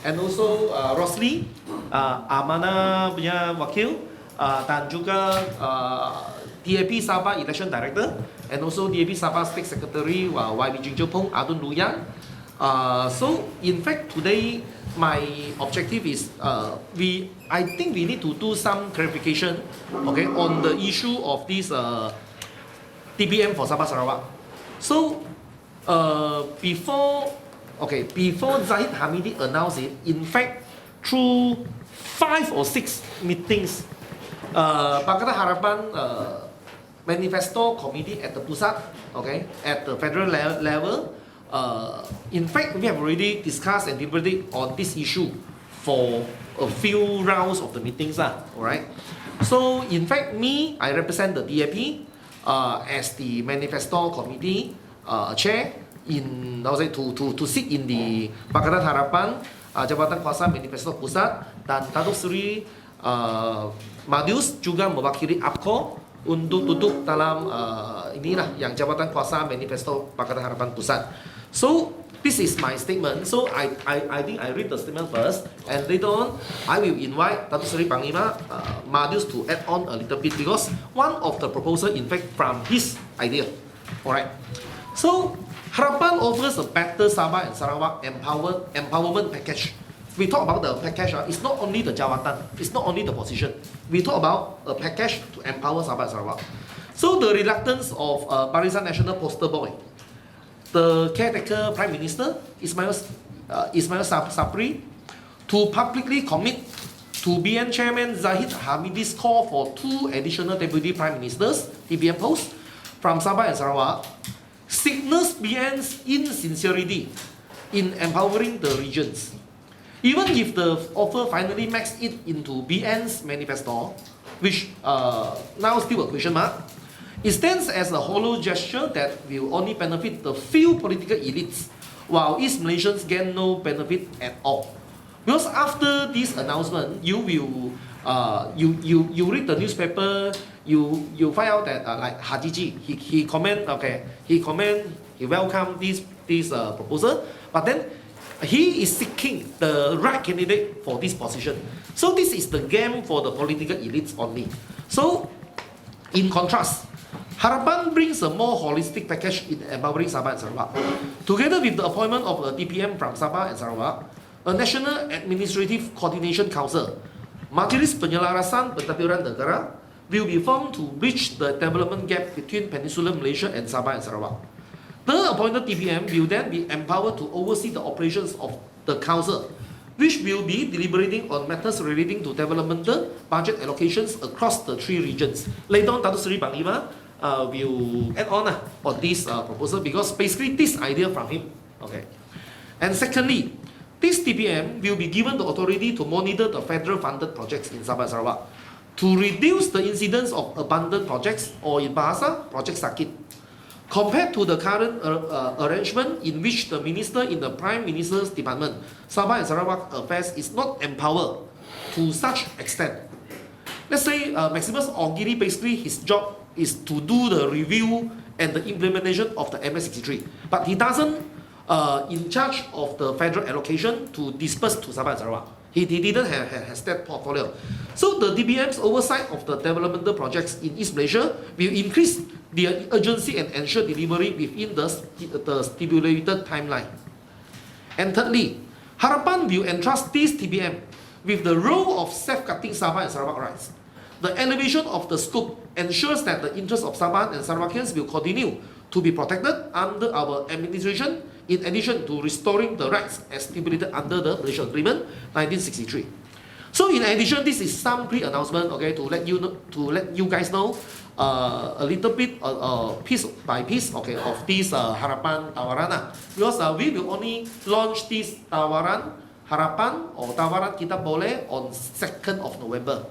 and also Rosli, Amana punya wakil, dan juga DAP Sabah Election Director, and also DAP Sabah State Secretary YB Jingjopong Adun Luyang. So in fact today my objective is I think we need to do some clarification, okay, on the issue of this TPM for Sabah Sarawak. So before Zahid Hamidi announced it, in fact through 5 or 6 meetings, Pakatan Harapan Manifesto Committee at the Pusat, okay, at the federal level. In fact, we have already discussed and deliberated on this issue for a few rounds of the meetings, alright. So, in fact, I represent the DAP as the Manifesto Committee chair to sit in the Pakatan Harapan Jabatan Kuasa Manifesto Pusat, dan Datuk Seri Madius juga mewakili UPKO untuk duduk dalam inilah yang Jabatan Kuasa Manifesto Pakatan Harapan Pusat. So this is my statement. So I think I read the statement first, and later on I will invite Datuk Seri Panglima Madius to add on a little bit, because one of the proposal in fact from his idea. Alright. So Harapan offers a better Sabah and Sarawak empowerment package. We talk about the package. It's not only the jawatan, it's not only the position. We talk about a package to empower Sabah and Sarawak. So the reluctance of Barisan Nasional poster boy, the caretaker Prime Minister Ismail Sabri, to publicly commit to BN Chairman Zahid Hamidi's call for 2 additional Deputy Prime Ministers, TPM posts, from Sabah and Sarawak, signals BN's insincerity in empowering the regions. Even if the offer finally makes it into BN's manifesto, which now still a question mark, it stands as a hollow gesture that will only benefit the few political elites, while East Malaysians gain no benefit at all. Because after this announcement, you read the newspaper, you find out that like Hajiji, he welcomed this proposal, but then he is seeking the right candidate for this position. So this is the game for the political elites only. So in contrast, Harapan brings a more holistic package in empowering Sabah and Sarawak. Together with the appointment of a TPM from Sabah and Sarawak, a National Administrative Coordination Council, Majlis Penyelarasan Pentadbiran Negara, will be formed to bridge the development gap between Peninsular Malaysia and Sabah and Sarawak. The appointed TPM will then be empowered to oversee the operations of the council, which will be deliberating on matters relating to developmental budget allocations across the 3 regions. Later on, Datuk Seri Panglima will add on this proposal, because basically this idea from him. Okay. And secondly, this TPM will be given the authority to monitor the federal funded projects in Sabah and Sarawak to reduce the incidence of abandoned projects, or in Bahasa, Project Sakit. Compared to the current arrangement in which the minister in the Prime Minister's Department, Sabah and Sarawak Affairs, is not empowered to such extent. Let's say Maximus Ogiri, basically his job is to do the review and the implementation of the MS63, but he doesn't in charge of the federal allocation to disperse to Sabah and Sarawak. He didn't have that portfolio. So the DBM's oversight of the developmental projects in East Malaysia will increase the urgency and ensure delivery within the stipulated timeline. And thirdly, Harapan will entrust this TBM with the role of safeguarding Sabah and Sarawak rights. The elevation of the scope ensures that the interests of Sabah and Sarawakians will continue to be protected under our administration, in addition to restoring the rights as stipulated under the Malaysia Agreement 1963. So in addition, this is some pre-announcement, okay, to let you guys know a little bit piece by piece, okay, of this Harapan Tawaran. Because we will only launch this Tawaran Harapan or Tawaran Kita Boleh on 2nd of November.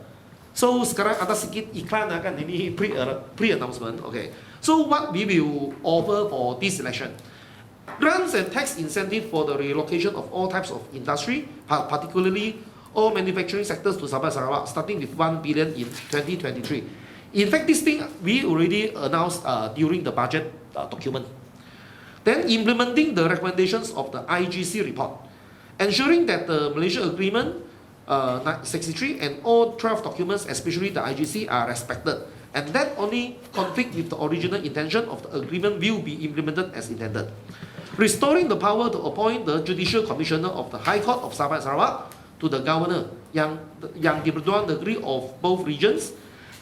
So sekarang ada sedikit iklan kan, ini pre-announcement, okay. So what we will offer for this election: grants and tax incentive for the relocation of all types of industry, particularly all manufacturing sectors to Sabah Sarawak, starting with 1 billion in 2023. In fact, this thing we already announced during the budget document. Then implementing the recommendations of the IGC report ensuring that the Malaysia Agreement 63 and all 12 documents, especially the IGC, are respected, and that only conflict with the original intention of the agreement will be implemented as intended. Restoring the power to appoint the Judicial Commissioner of the High Court of Sabah and Sarawak to the Governor yang di-Perdana Negeri of both regions,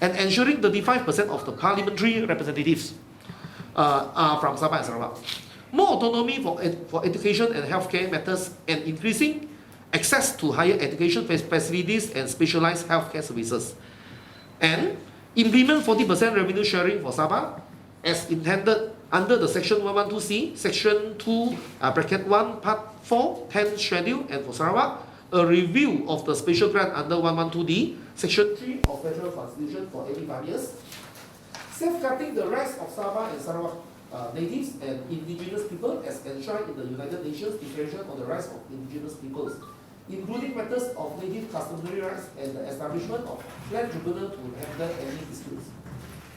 and ensuring 35% of the parliamentary representatives are from Sabah and Sarawak. More autonomy for education and healthcare matters, and increasing access to higher education facilities and specialized healthcare services. And implement 40% revenue sharing for Sabah as intended under the Section 112C, Section 2, Bracket 1, Part 4, 10 Schedule, and for Sarawak, a review of the special grant under 112D, Section 3 of Federal Constitution for every 5 years, safeguarding the rights of Sabah and Sarawak natives and indigenous people as enshrined in the United Nations Declaration on the Rights of Indigenous Peoples, including matters of native customary rights and the establishment of land tribunal to handle any disputes.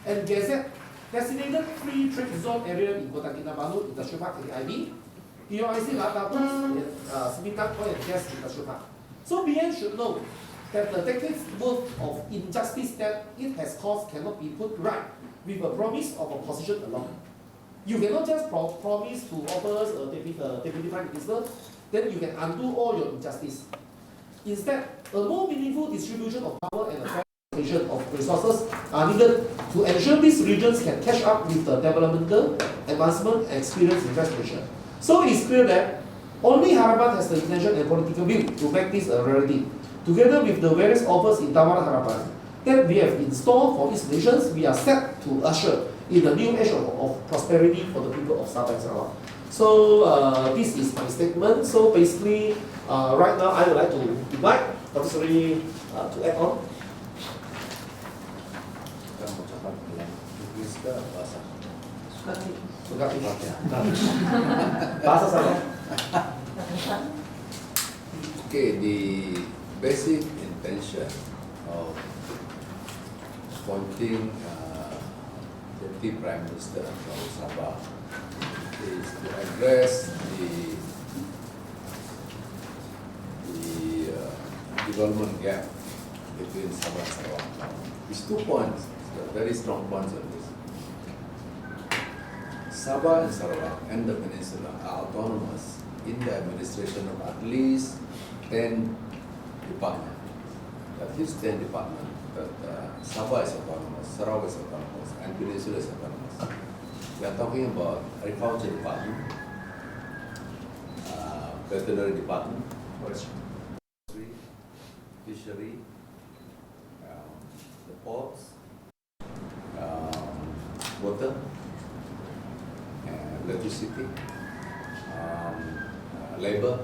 And Gazette designated free trade zone area in Kota Kinabalu Industrial Park KIB, POIC Latapus, Seminyak Oil and Gas Industrial Park. So BN should know that the decades worth of injustice that it has caused cannot be put right with a promise of a position alone. You cannot just promise to offer us a deputy prime minister, then you can undo all your injustice. Instead, a more meaningful distribution of power and a fair allocation of resources are needed to ensure these regions can catch up with the developmental advancement and experience in West Asia. So it's clear that only Harapan has the intention and political will to make this a reality. Together with the various offers in Tawaran Harapan that we have in store for these nations, we are set to usher in the new age of prosperity for the people of Sabah and Sarawak. So this is my statement. So basically, right now I would like to invite Dr. Suri to add on. Bahasa Sabah. Okay, the basic intention of appointing Deputy Prime Minister from Sabah is to address the development gap between Sabah and Sarawak. It's 2 points, very strong points on this. Sabah and Sarawak and the Peninsula are autonomous in the administration of at least 10 departments. At least 10 departments. But Sabah is autonomous, Sarawak is autonomous, and Peninsula is autonomous. We are talking about Agriculture Department, Veterinary Department, Forestry, Fishery, the ports, water, electricity, labor,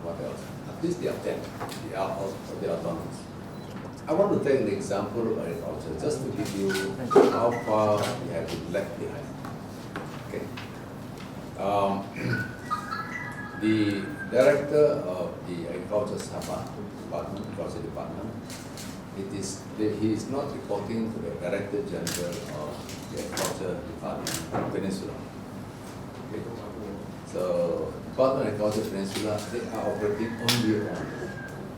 what else? At least they are 10. They are autonomous. I want to take an example of agriculture just to give you how far we have been left behind. Okay. The director of the Agriculture Sabah Department, Agriculture Department, he is not reporting to the Director General of the Agriculture Department, Peninsula. Okay. So, Department of Agriculture Peninsula, they are operating on their own.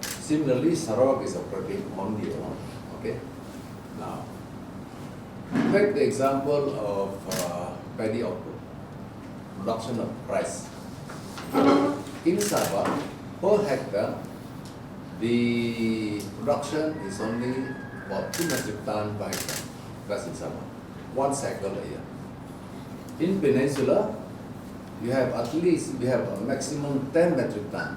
Similarly, Sarawak is operating on their own. Okay. Now, take the example of paddy output, production of rice. In Sabah, per hectare, the production is only about 2 metric tons per hectare. That's in Sabah. 1 cycle a year. In Peninsula, we have a maximum 10 metric tons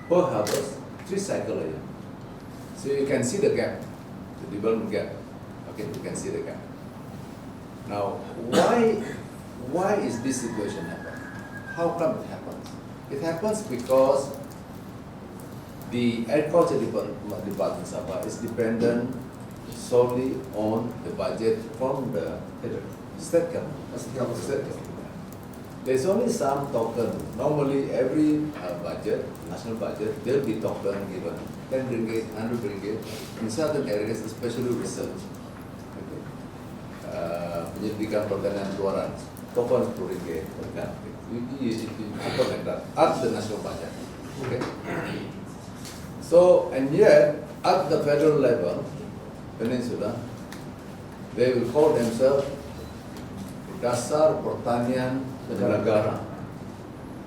per harvest, 3 cycles a year. So you can see the gap, the development gap. Okay, you can see the gap. Now, why is this situation happening? How come it happens? It happens because the Agriculture Department Sabah is dependent solely on the budget from the state government. There's only some token. Normally, every budget, national budget, there'll be token given 10 ringgit, 100 ringgit in certain areas, especially research. Okay. penyelidikan pertanian keluaran, tokoh RM10 per itu like that at the national budget. Okay. So and yet at the federal level, Peninsula, they will call themselves Dasar Pertanian Negara,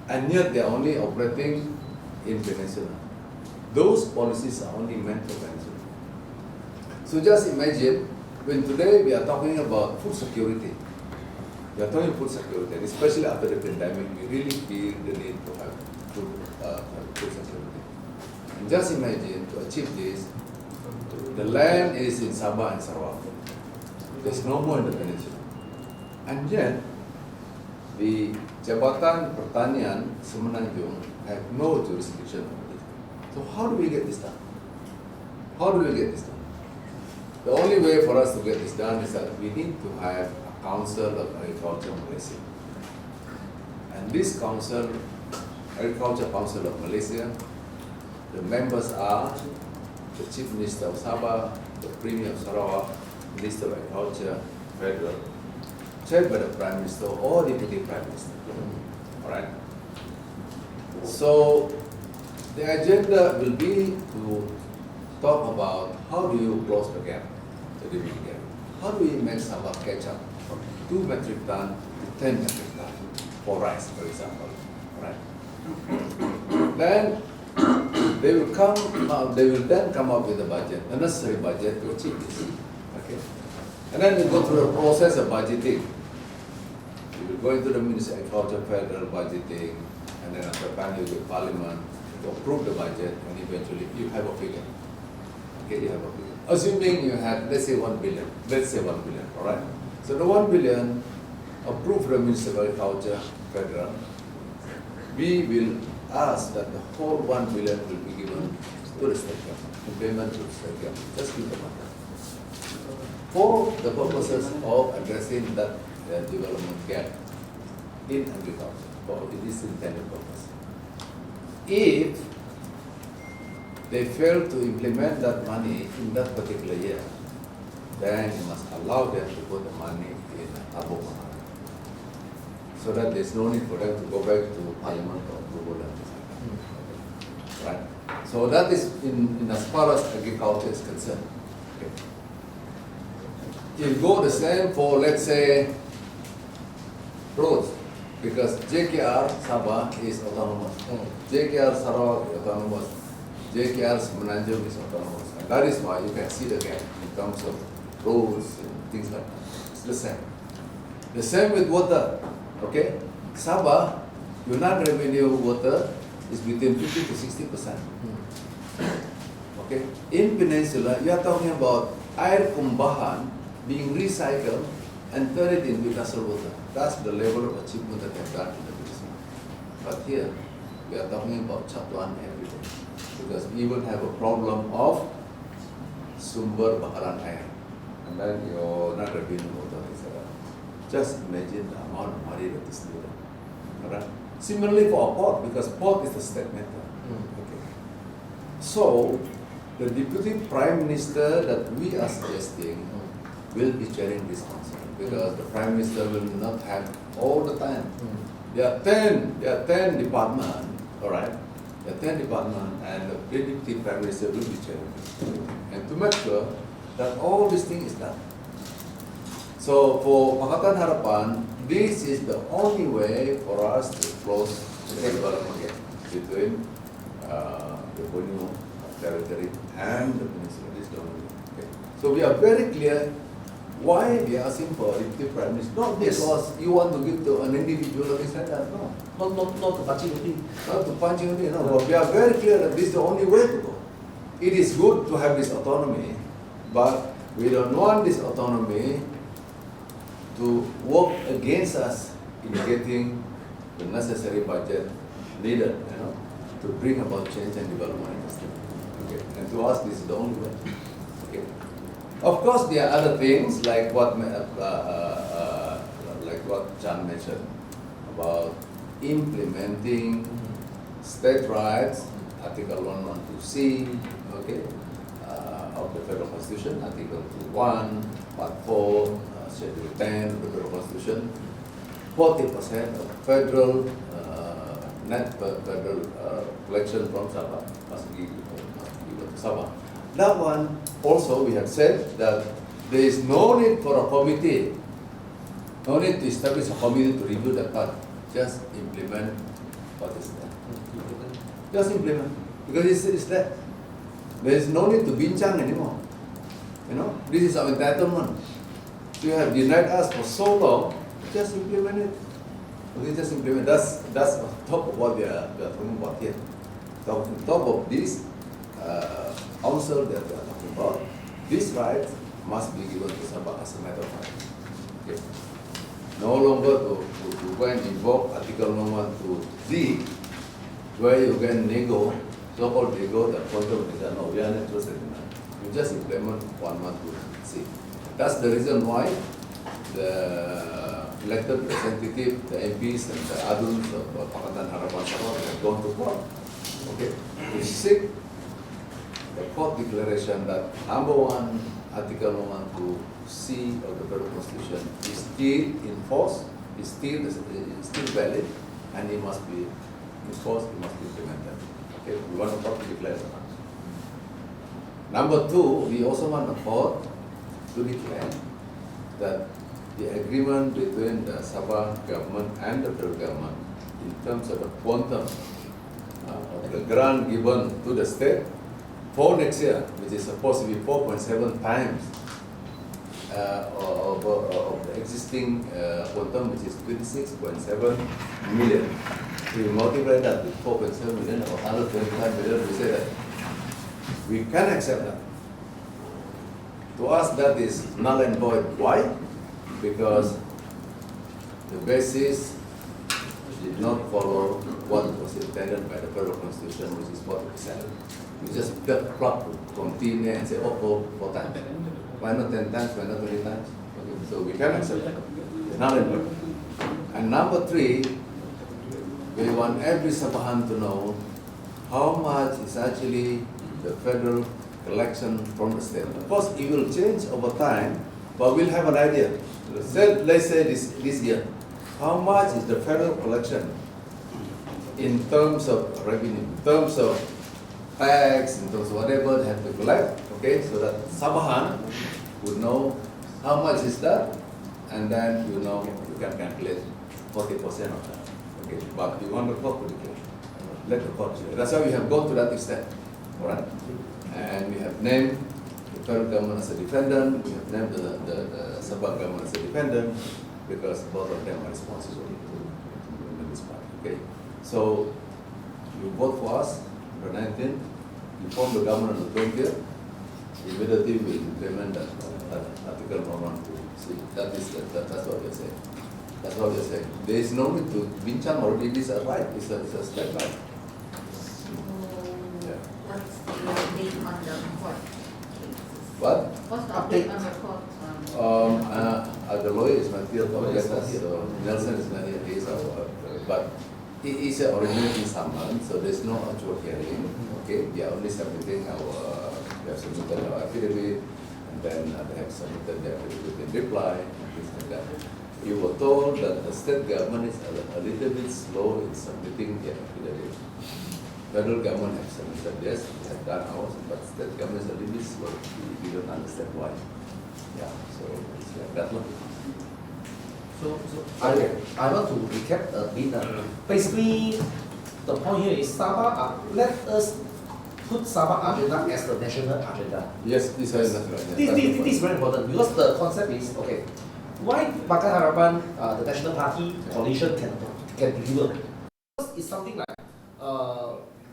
and yet they are only operating in Peninsula. Those policies are only meant for Peninsula. So just imagine when today we are talking about food security. We are talking food security, and especially after the pandemic, we really feel the need to have food security. And just imagine to achieve this, the land is in Sabah and Sarawak. There's no more in the Peninsula. And yet, the Jabatan Pertanian Semenanjung have no jurisdiction over it. So how do we get this done? How do we get this done? The only way for us to get this done is that we need to have a Council of Agriculture Malaysia. And this Council, Agriculture Council of Malaysia, the members are the Chief Minister of Sabah, the Premier of Sarawak, Minister of Agriculture, Federal, chaired by the Prime Minister or Deputy Prime Minister. Alright? So the agenda will be to talk about how do you close the gap, the living gap. How do we make Sabah catch up from 2 metric ton to 10 metric ton for rice, for example. Right? Then they will then come up with a budget, a necessary budget to achieve this. Okay? And then we go through the process of budgeting. We will go into the Ministry of Agriculture federal budgeting, and then after finally with Parliament to approve the budget, and eventually you have a figure. Okay, you have a figure. Assuming you have, let's say 1 billion. Let's say 1 billion, all right? So the 1 billion approved from the Ministry of Agriculture federal, we will ask that the whole 1 billion will be given to the state government, in payment to the state government. Just give the money. For the purposes of addressing that development gap in agriculture, for this intended purpose. If they fail to implement that money in that particular year, then you must allow them to put the money in Tabung, so that there's no need for them to go back to Parliament for approval and things like that. Right? So that is in as far as agriculture is concerned. Okay. It go the same for, let's say, roads, because JKR Sabah is autonomous, JKR Sarawak is autonomous, JKR Semenanjung is autonomous, and that is why you can see the gap in terms of roads and things like that. It's the same. The same with water. Okay, Sabah, your non-revenue water is between 50 to 60%. Okay, in Peninsula, you are talking about air kumbahan being recycled and turned into industrial water. That's the level of achievement that they have done in the Peninsula. But here, we are talking about Chatuan every day, because we will have a problem of sumber bakaran air, and then your non-revenue water is just imagine the amount of money that is needed. Alright? Similarly for a port, because port is the state matter. Okay. So the Deputy Prime Minister that we are suggesting will be chairing this council, because the Prime Minister will not have all the time. There are 10 departments, alright? There are 10 departments, and the Deputy Prime Minister will be chairing this. And to make sure that all this thing is done. So for Pakatan Harapan, this is the only way for us to close the development gap between the Borneo territory and the Peninsula. This is the only way. Okay. So we are very clear why we are asking for Deputy Prime Minister. Not because you want to give to an individual or things like that. No. Not to punching only. Not to punching only. No. But we are very clear that this is the only way to go. It is good to have this autonomy, but we don't want this autonomy to work against us in getting the necessary budget needed, to bring about change and development in the state. Okay. And to us, this is the only way. Okay. Of course, there are other things like what Chan mentioned about implementing state rights, Article 112C, okay, of the Federal Constitution, Article 21, Part 4. Schedule 10 of the Federal Constitution, 40% of federal net federal collection from Sabah must be given to Sabah. That one also we have said that there is no need for a committee, no need to establish a committee to review that part. Just implement what is there. Just implement, because it's there. There is no need to bincang anymore. You know, this is our entitlement. You have denied us for so long. Just implement it. Okay, just implement. That's on top of what we are talking about here. So on top of this council that we are talking about, this right must be given to Sabah as a matter of fact. Okay. No longer to go and invoke Article 112D, where you can nego, so-called nego the quantum is no, we are not interested in that. You just implement 112C. That's the reason why the elected representative, the MPs and the adults of Pakatan Harapan Sabah have gone to court. Okay, to seek the court declaration that number one, Article 112C of the Federal Constitution is still in force, is still valid, and it must be enforced, it must be implemented. Okay, we want the court to declare that. Number two, we also want the court to declare that the agreement between the Sabah government and the federal government in terms of the quantum of the grant given to the state for next year, which is supposed to be 4.7 times of the existing quantum, which is 26.7 million. We multiply that with 4.7 million or 125 million, we say that we can accept that. To us, that is null and void. Why? Because the basis did not follow what was intended by the Federal Constitution, which is 40%. We just plug from thin air and say, oh, 4 times. Why not 10 times? Why not 20 times? Okay, so we can accept that. Null and void. And number three, we want every Sabahan to know how much is actually the federal collection from the state. Of course, it will change over time, but we'll have an idea. Let's say this year, how much is the federal collection in terms of revenue, in terms of tax, in terms of whatever they have to collect, okay, so that Sabahan would know how much is that, and then you know you can calculate 40% of that. Okay, but we want the court to declare. Let the court declare. That's why we have gone to that extent. Alright? And we have named the federal government as a defendant, we have named the Sabah government as a defendant, because both of them are responsible in this part. Okay? So, you vote for us on the 19th, you form the government on the 20th, immediately we implement that Article 112. That's what we're saying. That's what we're saying. There is no need to bincang already, this is a right, it's a step right. What's the update on the court cases? What? What's the update on the court? The lawyer is not here to get us, so Nelson is not here, he is our, but he is originally summoned, so there's no actual hearing, okay? We are only submitting we have submitted our affidavit, and then they have submitted their affidavit in reply, and things like that. We were told that the state government is a little bit slow in submitting their affidavit. Federal government has submitted this, we have done ours, but state government is a little bit slow. We don't understand why. Yeah, so it's like that. So I want to recap a bit. Basically, the point here is Sabah. Let us put Sabah agenda as the national agenda. Yes, this is national agenda. This is very important because the concept is okay. Why Pakatan Harapan, the National Party coalition can deliver? It's something like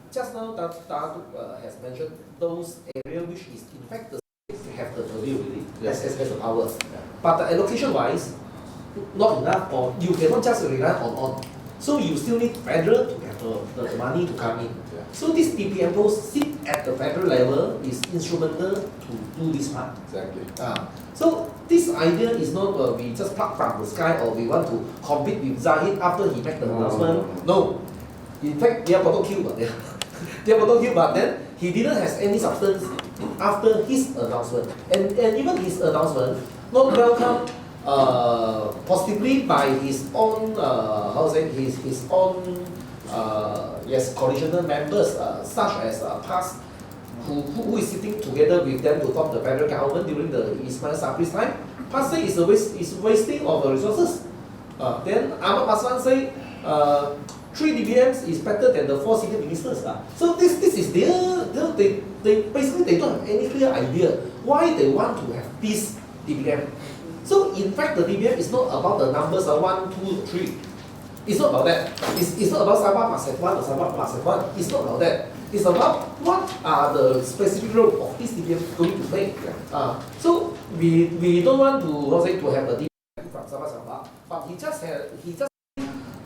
just now Datuk has mentioned those areas which is in fact the states have the purview really, yes, as the powers. Yeah. But the allocation wise, not enough, or you cannot just rely on. So you still need federal to have the money to come in. Yeah. So this PPMO sit at the federal level is instrumental to do this part. Exactly. So this idea is not we just pluck from the sky or we want to compete with Zahid after he made the announcement. No. In fact, they are bottom queue, but then he didn't have any substance after his announcement. And even his announcement not welcome possibly by his own, his own, yes, coalitional members, such as past, who is sitting together with them to form the federal government during the Ismail Sabri's time. Past say is wasting of the resources. Then Ahmad Maslan say 3 DBMs is better than the 4 senior ministers. So this is they basically they don't have any clear idea why they want to have this DBM. So in fact the DBM is not about the numbers 1, 2, 3. It's not about that. It's not about Sabah must have 1 or Sabah must have 1. It's not about that. It's about what are the specific role of this DBM going to play. So we don't want to have a DBM from Sabah, but he just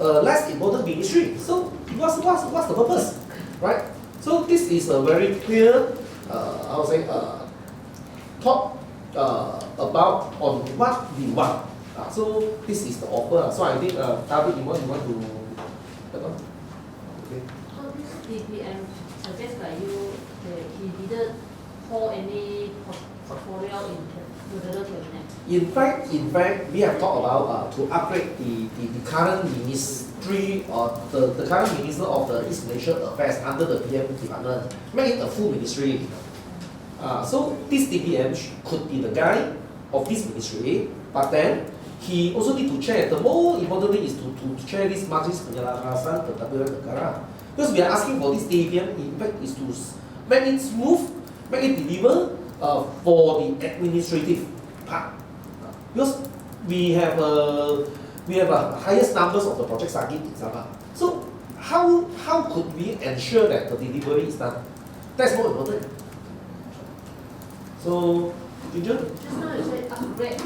less important ministry. So what's the purpose, right? So this is a very clear, thought about on what we want. So this is the offer. So I think David, you want to, okay. So this DPM suggests by you that he didn't hold any portfolio in federal cabinet. In fact, we have talked about to upgrade the current ministry or the current minister of the East Malaysia Affairs under the PM department, make it a full ministry. So this DPM could be the guy of this ministry, but then he also need to chair. The more important thing is to chair this Majlis Penyelenggaraan Pentadbiran Negara. Because we are asking for this DPM, in fact, is to make it smooth, make it deliver for the administrative part. Because we have a highest numbers of the projects target in Sabah. So how could we ensure that the delivery is done? That's more important. So, Ginger? Just now you said upgrade.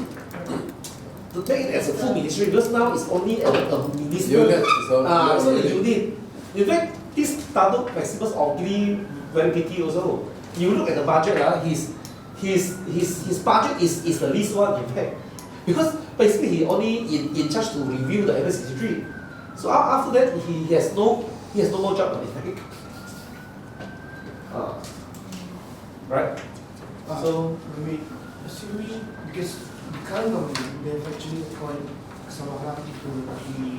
To take it as a full ministry, because now it's only a minister. Unit, so a unit. In fact, this Datuk Maximus Ogli very picky also. You look at the budget, his budget is the least one in fact. Because basically he only in charge to review the MS63. So after that he has no more job in fact. Right? So assuming because the current government they have actually appointed Sabahan to the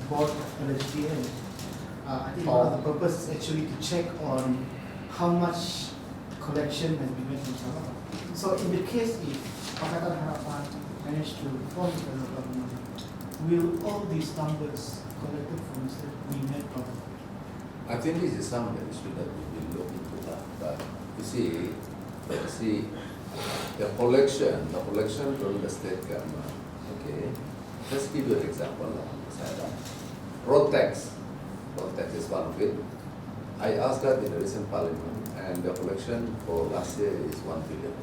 board of LHDN. I think one of the purpose is actually to check on how much collection has been made from Sabah. So in the case if Pakatan Harapan managed to form the federal government, will all these numbers collected from the state be made public? I think this is some that should have been looked into that. But you see, the collection from the state government. Okay, let's give you an example. Road tax is one of it. I asked that in the recent parliament, and the collection for last year is 1 billion.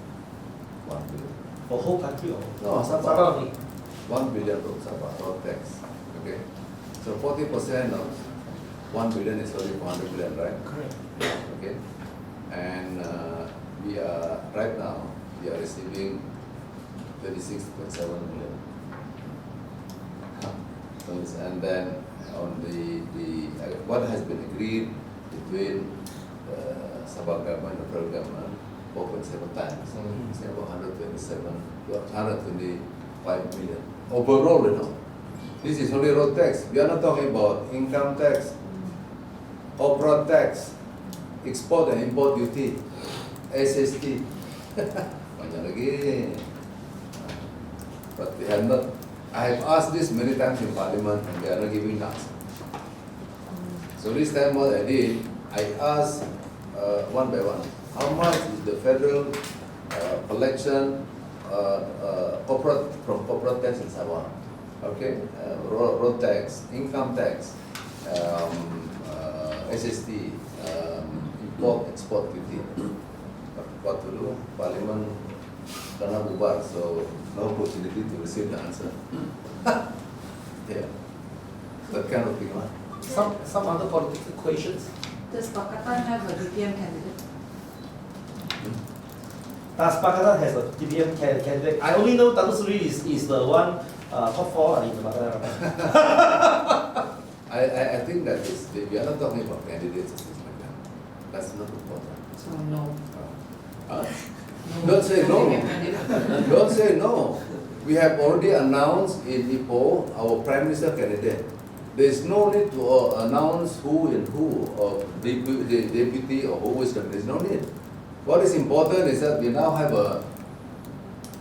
1 billion. For whole country or? No, Sabah only. 1 billion from Sabah, road tax. Okay, so 40% of 1 billion is only 400 billion, right? Correct. Okay, and we are right now receiving 36.7 million. And then on the what has been agreed between Sabah government and federal government 4.7 times. It's about 125 million overall. This is only road tax. We are not talking about income tax, corporate tax, export and import duty, SST. Banyak lagi. But they have not. I have asked this many times in Parliament and they are not giving an answer. So this time what I did, I asked one by one, how much is the federal collection from corporate tax in Sabah? Okay, road tax, income tax, SST, import export duty. What to do? Parliament karena bubar, so no opportunity to receive the answer. Yeah, that kind of thing. Some other political equations. Does Pakatan have a DPM candidate? Does Pakatan has a DPM candidate? I only know Datuk Seri is the one top 4 in the Pakatan. I think that is, we are not talking about candidates or things like that. That's not important. So no. Don't say no. Don't say no. we have already announced in Ipoh our Prime Minister candidate. There is no need to announce who and who, or the deputy or who is the. There is no need. What is important is that we now have a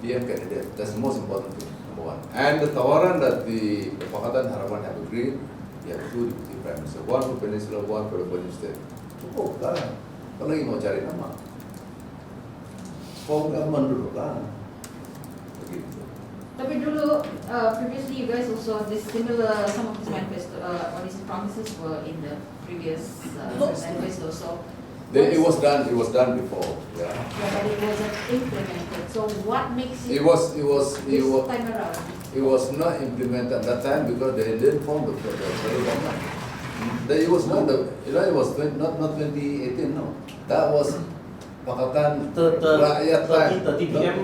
PM candidate. That's the most important thing, number one. And the tawaran that the Pakatan Harapan have agreed, we have two deputy prime minister, one for Peninsula, one for the Borneo State. Cukup kan? Kalau lagi mau cari nama, form government dulu kan? Begitu. Tapi dulu, previously you guys also this similar, some of these manifesto, or these promises were in the previous manifesto. So It was done before. Yeah. yeah, but it wasn't implemented. So what makes It it was this time around? It was not implemented at that time because they didn't form the federal government. It was not it was not 2018, no. That was Pakatan Rakyat time. The TPM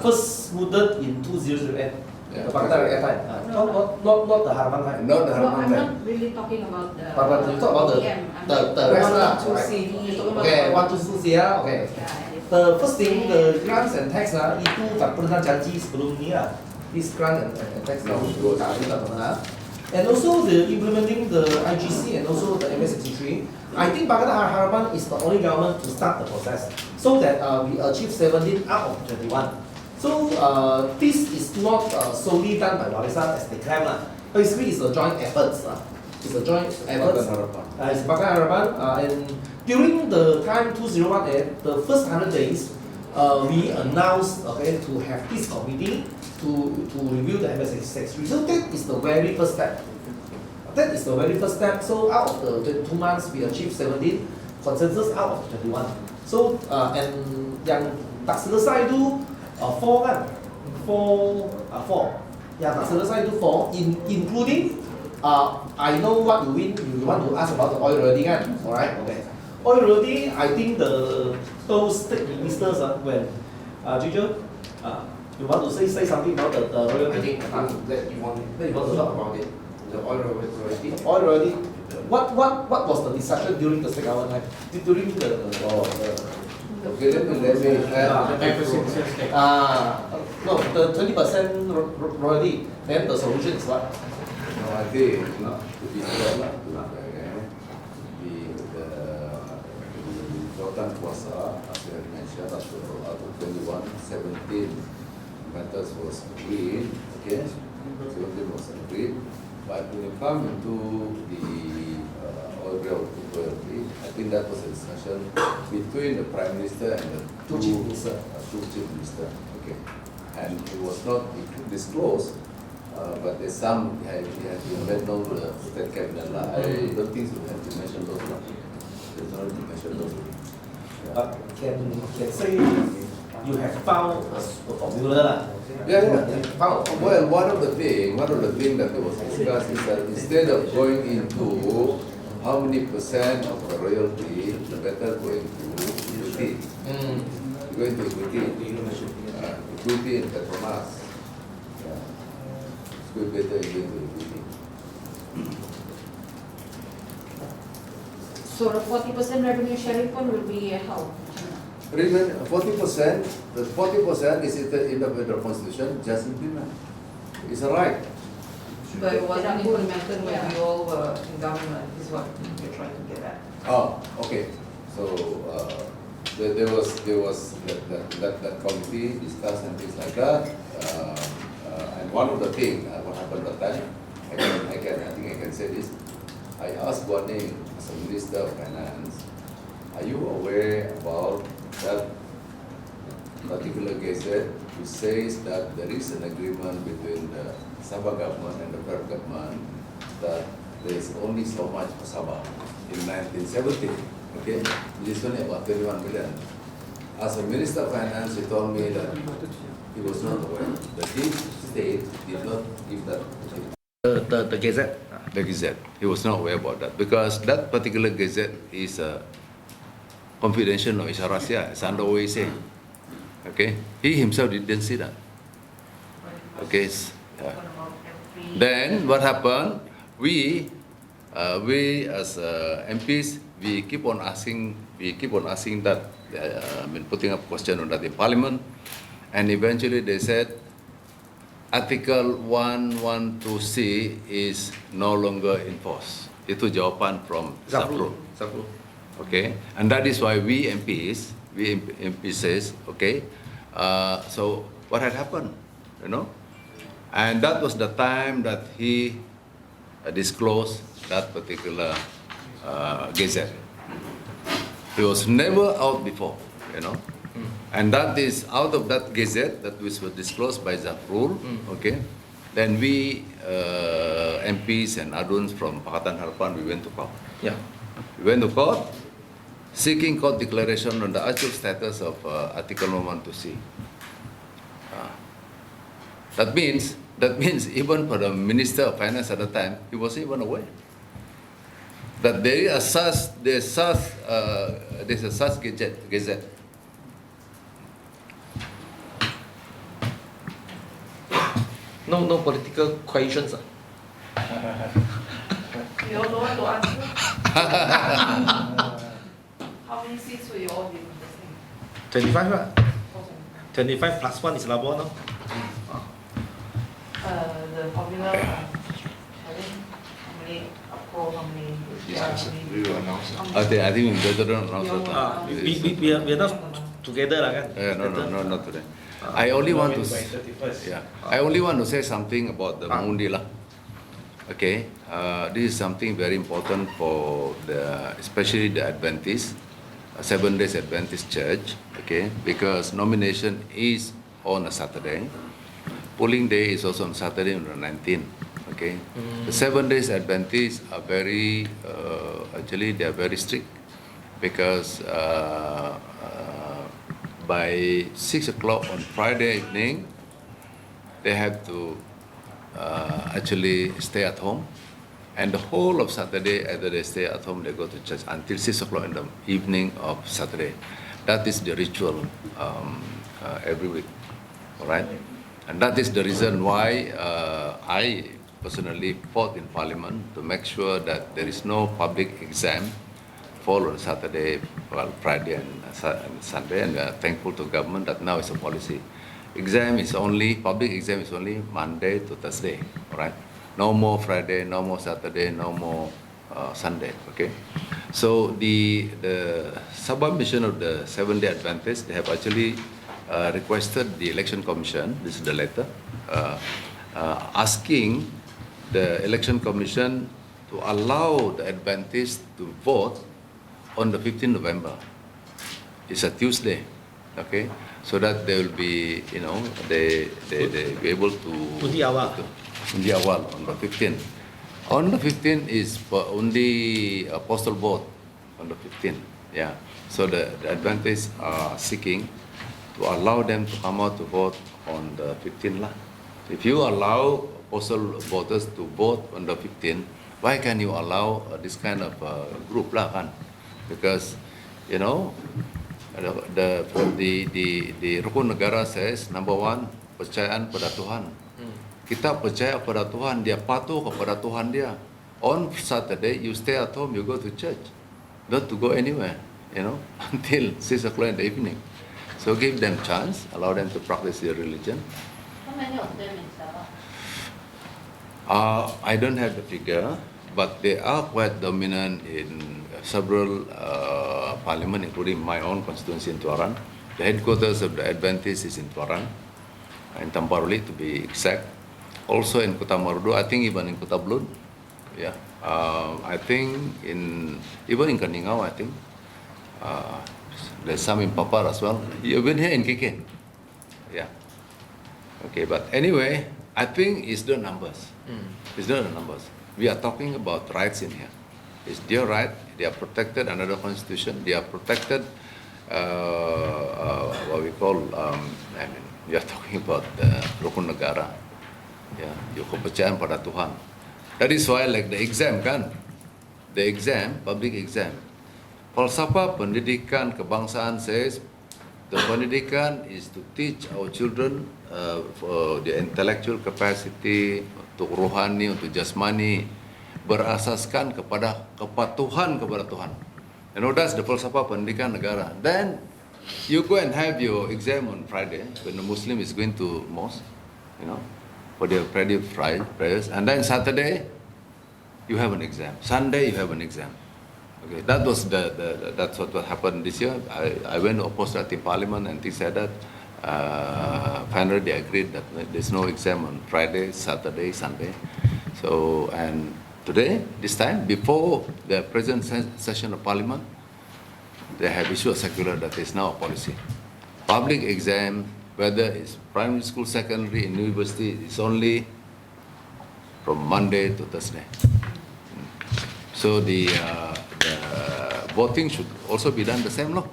first moved in 2008. Yeah. The Pakatan Rakyat time. Not the Harapan time. Not the No, Harapan I'm time. not really talking about the But you talk about PM. I'm the talking rest lah, about right? 2C. You're talking about Okay, 1 2 3 okay. Yeah, and The first thing, the grants and tax itu tak pernah janji sebelum ni lah. This grant and tax No, it was- tak pernah. And also the implementing the IGC and also the MS63. I think Pakatan Harapan is the only government to start the process so that we achieve 17 out of 21. So this is not solely done by Malaysia as they claim lah. Basically, it's a joint effort. It's a joint effort. Pakatan Harapan. It's Pakatan Harapan, and during the time 2018, the first 100 days, we announced to have this committee to review the MS63. So that is the very first step. That is the very first step. So out of the 22 months, we achieved 17 consensus out of 21. So and yang tak selesai itu 4 kan, 4. Yeah, tak selesai itu 4, including I know what you want to ask about the oil already kan, alright, okay. Oil already, I think those state ministers when Jojo, you want to say something about the oil already? That you want to talk about it. The oil already. Oil already. What was the discussion during the state government time? During the Okay, let me no, the 20% royalty. Then the solution is what? No, I think to be fair lah, the Sultan Kuasa, as you have mentioned, out of 21, 17 matters was agreed, okay? 17 was agreed, but when it comes into the oil royalty, I think that was a discussion between the Prime Minister and the Two chief minister. Two chief minister, okay? And it was not disclosed. But there's some we have to invent all the state cabinet lah. I don't think we have to mention those lah. There's no need to mention those. Yeah. But can say you have found a formula lah. Yeah. Found. Well, one of the thing that was discussed is that instead of going into how many percent of the royalty, the better going to equity. Going to equity. Equity in Petronas. Good better again to equity. So the 40% revenue sharing fund will be how? Remember, 40%, the 40% is in the federal constitution, just implement. It's a right. But it wasn't implemented when we all were in government, is what you're trying to get at. Oh, okay. So there was that committee discussed and things like that. And one of the things what happened that time, I think I can say this. I asked Awani as a Minister of Finance, are you aware about that particular gazette which says that there is an agreement between the Sabah government and the federal government that there is only so much for Sabah in 1970, okay, which is only about 21 million. As a Minister of Finance, he told me that he was not aware. The deep state did not give that. The gazette. The gazette. He was not aware about that because that particular gazette is confidential, no, it's a rahasia, it's under OAC. Okay, he himself didn't see that. Okay, yeah. Then what happened? We as MPs, we keep on asking that. Putting up question on that in Parliament, and eventually they said Article 112C is no longer in force. Itu jawapan from Zafrul. Zafrul. Okay, and that is why we MPs says, okay, so what had happened, you know? And that was the time that he disclosed that particular gazette. He was never out before, you know? And that is out of that gazette that was disclosed by Zafrul, okay? Then we MPs and aduns from Pakatan Harapan, we went to court. Yeah. We went to court seeking court declaration on the actual status of Article 112C. That means even for the Minister of Finance at the time, he wasn't even aware that there is a such gazette. No political questions. You all don't want to answer? How many seats will you all be contesting? 25 right? Oh, 25 plus 1 is Labor, no? the popular, I think, how many, UPKO, how many, how many? We will announce it. How many- I think we better not announce it. We are not together lah kan? No, not today. I only want to. By 31st. Yeah, I only want to say something about the Mundi lah. Okay, this is something very important for especially the Adventist, 7 Days Adventist Church. Okay, because nomination is on a Saturday, polling day is also on Saturday on the 19th. Okay, the 7 Days Adventists are very, actually they are very strict because by 6 o'clock on Friday evening, they have to actually stay at home. And the whole of Saturday, either they stay at home, they go to church until 6 o'clock in the evening of Saturday. That is the ritual every week, all right? And that is the reason why I personally fought in Parliament to make sure that there is no public exam fall on Saturday, well, Friday and Sunday, and we are thankful to government that now it's a policy. Public exam is only Monday to Thursday, all right? No more Friday, no more Saturday, no more Sunday, okay? So the Sabah mission of the 7-Day Adventists, they have actually requested the Election Commission, this is the letter, asking the Election Commission to allow the Adventists to vote on the 15th November. It's a Tuesday, okay? So that they will be, you know, they be able to Undi awal. Undi awal on the 15th. On the 15th is for only a postal vote on the 15th. Yeah. So the Adventists are seeking to allow them to come out to vote on the 15th lah. If you allow postal voters to vote on the 15th, why can you allow this kind of group lah kan? Because, you know, the Rukun Negara says, number one, percayaan pada Tuhan. Kita percaya pada Tuhan, dia patuh kepada Tuhan dia. On Saturday, you stay at home, you go to church. Not to go anywhere, you know, until 6 o'clock in the evening. So give them chance, allow them to practice their religion. How many of them in Sabah? I don't have the figure, but they are quite dominant in several parliament, including my own constituency in Tuaran. The headquarters of the Adventists is in Tuaran, in Tamparuli to be exact. Also in Kota Marudu, I think even in Kota Belud. Yeah, I think even in Kaningau, I think there's some in Papar as well. You've been here in KK. Yeah. Okay, but anyway, I think it's the numbers. It's not the numbers. We are talking about rights in here. It's their right. They are protected under the Constitution. They are protected, what we call, we are talking about Rukun Negara. Yeah, yung kepercayaan pada Tuhan. That is why like the exam kan, the exam, public exam. Falsafah pendidikan kebangsaan says, the pendidikan is to teach our children for the intellectual capacity, untuk rohani, untuk jasmani, berasaskan kepada kepatuhan kepada Tuhan. You know, that's the falsafah pendidikan negara. Then you go and have your exam on Friday when the Muslim is going to mosque, you know. for their prayers, and then Saturday you have an exam. Sunday you have an exam. Okay, that was that's what happened this year. I went to oppose that in Parliament and things like that. Finally they agreed that there's no exam on Friday, Saturday, Sunday. So, and today, this time, before the present session of Parliament, they have issued a circular that is now a policy. Public exam, whether it's primary school, secondary, and university, is only from Monday to Thursday. So the voting should also be done the same law.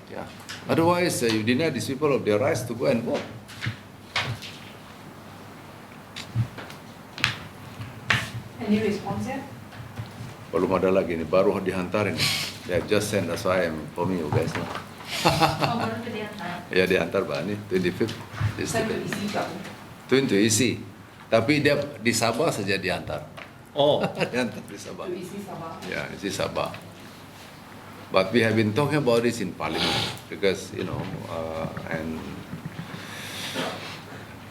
Yeah. Otherwise, you deny these people of their rights to go and vote. Any response yet? Belum ada lagi nih, baru dihantar ini. They have just sent, that's why I'm informing you guys now. Oh, baru diantar. Ya dihantar Pak, ini 25th. Saya berisi kamu. Itu isi. Tapi dia di Sabah saja dihantar. Oh, Dihantar di Sabah. Berisi Sabah. Ya, isi Sabah. But we have been talking about this in Parliament because, you know, and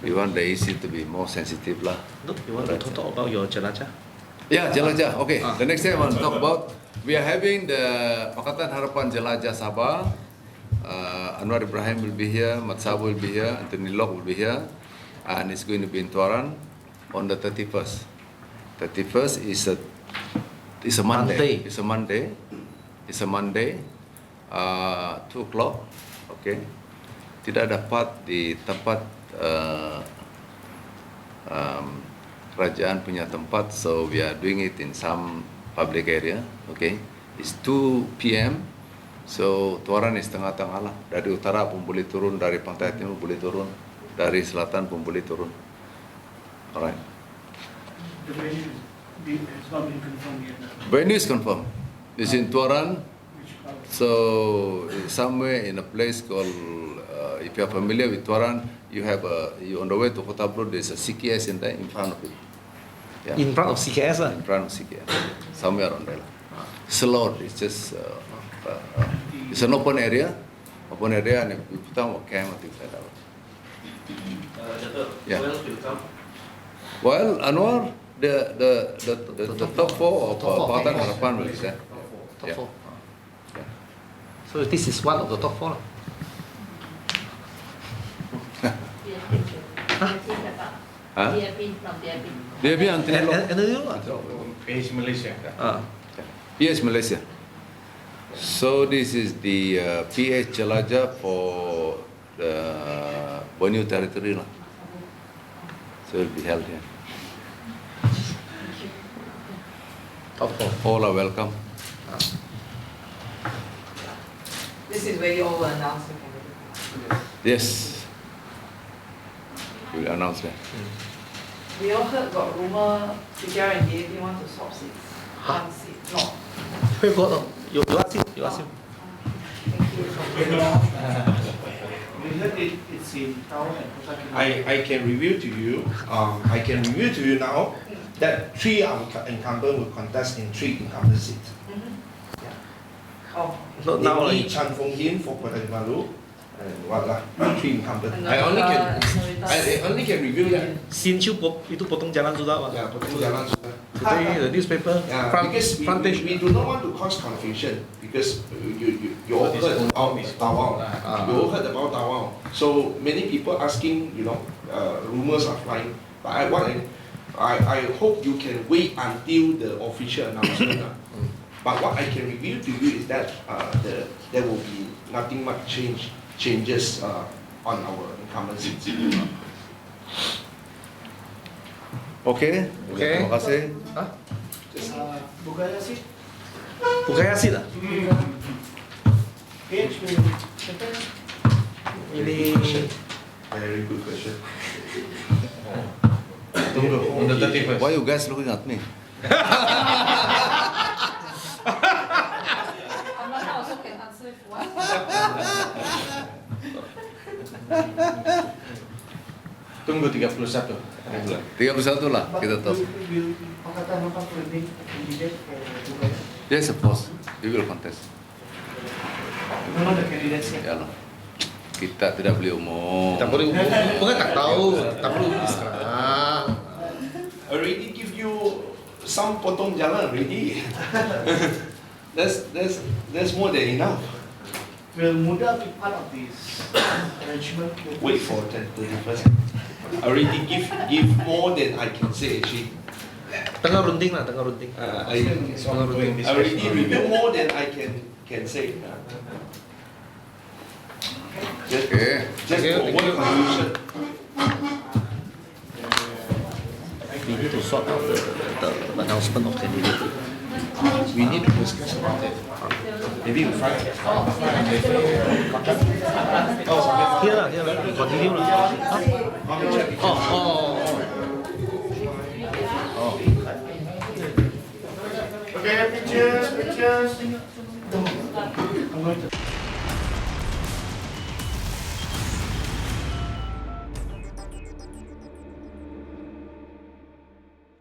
we want the issue to be more sensitive lah. look, you want to talk about your jelajah? Yeah, Jelajah. Okay, the next thing I want to talk about, we are having the Pakatan Harapan Jelajah Sabah. Anwar Ibrahim will be here, Mat Sabu will be here, Anthony Locke will be here, and it's going to be in Tuaran on the 31st. 31st is a Monday. It's a Monday. It's a Monday. 2 o'clock. Okay. Tidak dapat di tempat kerajaan punya tempat, so we are doing it in some public area. Okay, it's 2 p.m. So Tuaran is tengah-tengah lah. Dari utara pun boleh turun, dari pantai timur boleh turun, dari selatan pun boleh turun. Alright. The venue has not been confirmed yet. Venue is confirmed. It's in Tuaran. Which part? So it's somewhere in a place called, if you are familiar with Tuaran, you on the way to Kota Baru, there's a CKS in there in front of it. Yeah. In front of CKS lah. In front of CKS, somewhere around there. Slot, it's just, it's an open area, and if you put down a camp and things like that. Yeah. Well, Anwar, the top 4 of Pakatan Harapan will be there. Top Yeah. 4. So this is one of the top 4 lah. Huh? DSP from DSP. Dia biar Anthony Locke. And you lah. PH Malaysia. PH Malaysia. So this is the PH Jelajah for the Borneo territory lah. So it will be held here. Top 4. All are welcome. This is where you all will announce the candidate. Yes. We will announce that. We all heard got rumor CPR and DAP want to swap seats. Huh? One seat. No. Where got them? You ask him. You ask him. Thank you. We heard it's in town and Kota Kinabalu. I can reveal to you. I can reveal to you now that 3 incumbents will contest in 3 incumbent seats. Oh. Not now lah. Namely Chan Fong Yin for Kota Kinabalu and what lah? 3 incumbents. I only can reveal that. Sinchu itu potong jalan sudah pak. Yeah, potong jalan sudah. Today the newspaper Yeah, front because frontage. we do not want to cause confusion because you all heard about Tawau. You all heard about Tawau. So many people asking, rumors are flying. But I hope you can wait until the official announcement. But what I can reveal to you is that there will be nothing much changes on our incumbent seats. Okay. Terima kasih. Bugaya seat? Bugaya seat lah. PH will contest? Ini Very good question. On the 31st. Why you guys looking at me? Amanda also can answer if you want. 31. 31 lah kita tahu. Will Pakatan Harapan remain a candidate for Bugaya? Yes, of course. We will contest. No, the candidates yet. Ya lah. Kita tidak boleh umum. tak boleh umum. Bukan tak tahu. Tak perlu umum sekarang. already give you some potong jalan already. That's more than enough. Will Muda be part of this arrangement? Wait for 31st. I already give more than I can say actually. Tengah runding lah, tengah runding. I already review more than I can say. Just for one conclusion. We need to sort out the announcement of candidate. We need to discuss about it. Maybe we find here lah, we continue lah. Okay, pictures. I'm going to.